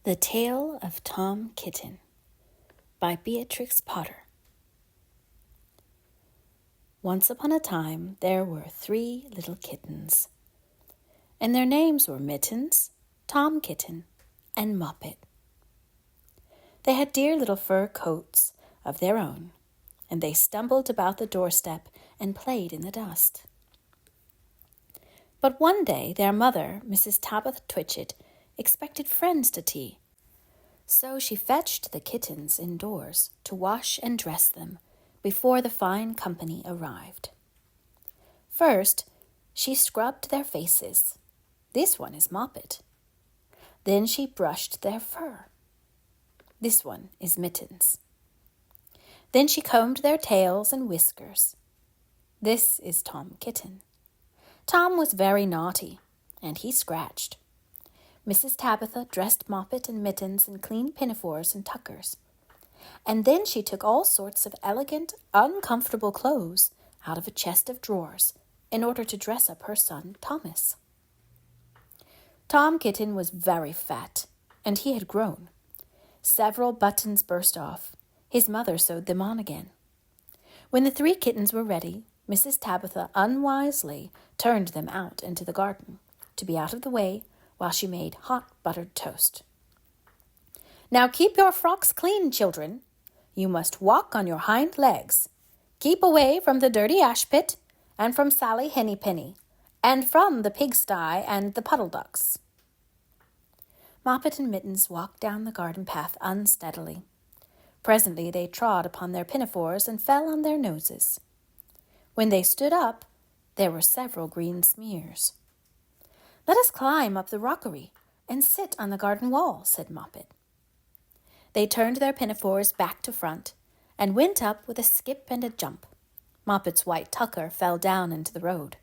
The Tale of Tom Kitten by Beatrix Potter. Once upon a time there were 3 little kittens, and their names were Mittens, Tom Kitten, and Moppet. They had dear little fur coats of their own, and they stumbled about the doorstep and played in the dust. But one day their mother, Mrs. Tabitha Twitchit, expected friends to tea. So she fetched the kittens indoors to wash and dress them before the fine company arrived. First, she scrubbed their faces. This one is Moppet. Then she brushed their fur. This one is Mittens. Then she combed their tails and whiskers. This is Tom Kitten. Tom was very naughty, and he scratched. Mrs. Tabitha dressed Moppet and Mittens in clean pinafores and tuckers, and then she took all sorts of elegant, uncomfortable clothes out of a chest of drawers in order to dress up her son Thomas. Tom Kitten was very fat, and he had grown. Several buttons burst off. His mother sewed them on again. When the 3 kittens were ready, Mrs. Tabitha unwisely turned them out into the garden to be out of the way while she made hot buttered toast. "Now keep your frocks clean, children. You must walk on your hind legs. Keep away from the dirty ash pit, and from Sally Hennypenny, and from the pigsty and the puddle ducks." Moppet and Mittens walked down the garden path unsteadily. Presently they trod upon their pinafores and fell on their noses. When they stood up, there were several green smears. "Let us climb up the rockery and sit on the garden wall," said Moppet. They turned their pinafores back to front and went up with a skip and a jump. Moppet's white tucker fell down into the road.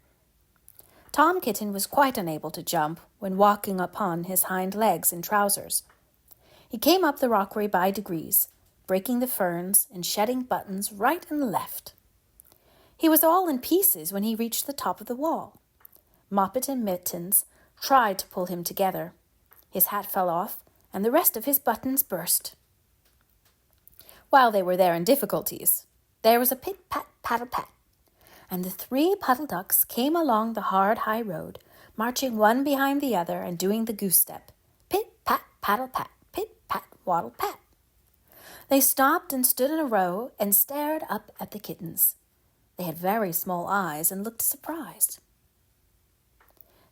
Tom Kitten was quite unable to jump when walking upon his hind legs in trousers. He came up the rockery by degrees, breaking the ferns and shedding buttons right and left. He was all in pieces when he reached the top of the wall. Moppet and Mittens tried to pull him together. His hat fell off, and the rest of his buttons burst. While they were there in difficulties, there was a pit-pat, paddle-pat, and the 3 puddle ducks came along the hard high road, marching one behind the other and doing the goose step. Pit-pat, paddle-pat, pit-pat, waddle-pat. They stopped and stood in a row and stared up at the kittens. They had very small eyes and looked surprised.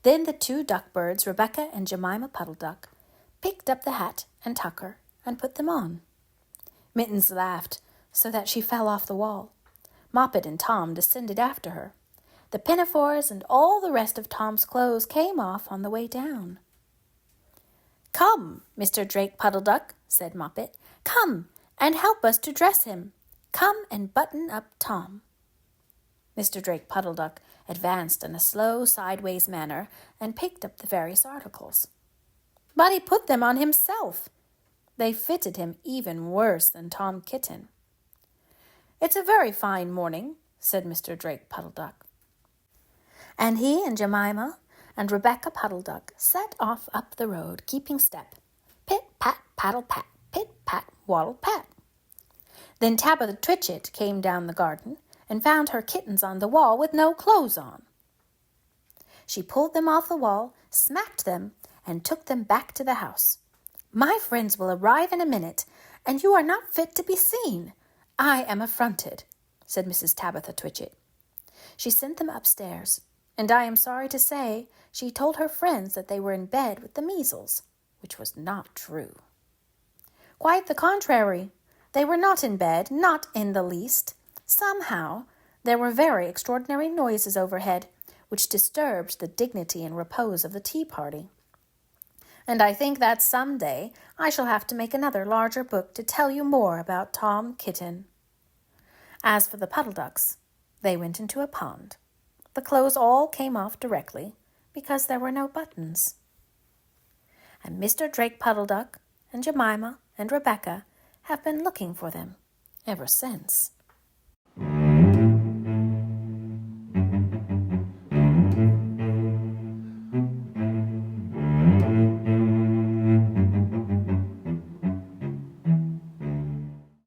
Then the 2 duckbirds, Rebecca and Jemima Puddle Duck, picked up the hat and tucker and put them on. Mittens laughed so that she fell off the wall. Moppet and Tom descended after her. The pinafores and all the rest of Tom's clothes came off on the way down. "Come, Mr. Drake Puddle Duck," said Moppet. "Come and help us to dress him. Come and button up Tom." Mr. Drake Puddle Duck advanced in a slow, sideways manner and picked up the various articles. But he put them on himself. They fitted him even worse than Tom Kitten. "It's a very fine morning," said Mr. Drake Puddle Duck. And he and Jemima and Rebecca Puddle Duck set off up the road, keeping step. Pit-pat, paddle-pat, pit-pat, waddle-pat. Then Tabitha Twitchit came down the garden and found her kittens on the wall with no clothes on. She pulled them off the wall, smacked them, and took them back to the house. "My friends will arrive in a minute, and you are not fit to be seen. I am affronted," said Mrs. Tabitha Twitchit. She sent them upstairs, and I am sorry to say she told her friends that they were in bed with the measles, which was not true. Quite the contrary. They were not in bed, not in the least. Somehow, there were very extraordinary noises overhead, which disturbed the dignity and repose of the tea party. And I think that some day I shall have to make another larger book to tell you more about Tom Kitten. As for the puddle ducks, they went into a pond. The clothes all came off directly, because there were no buttons. And Mr. Drake Puddle Duck and Jemima and Rebecca have been looking for them ever since.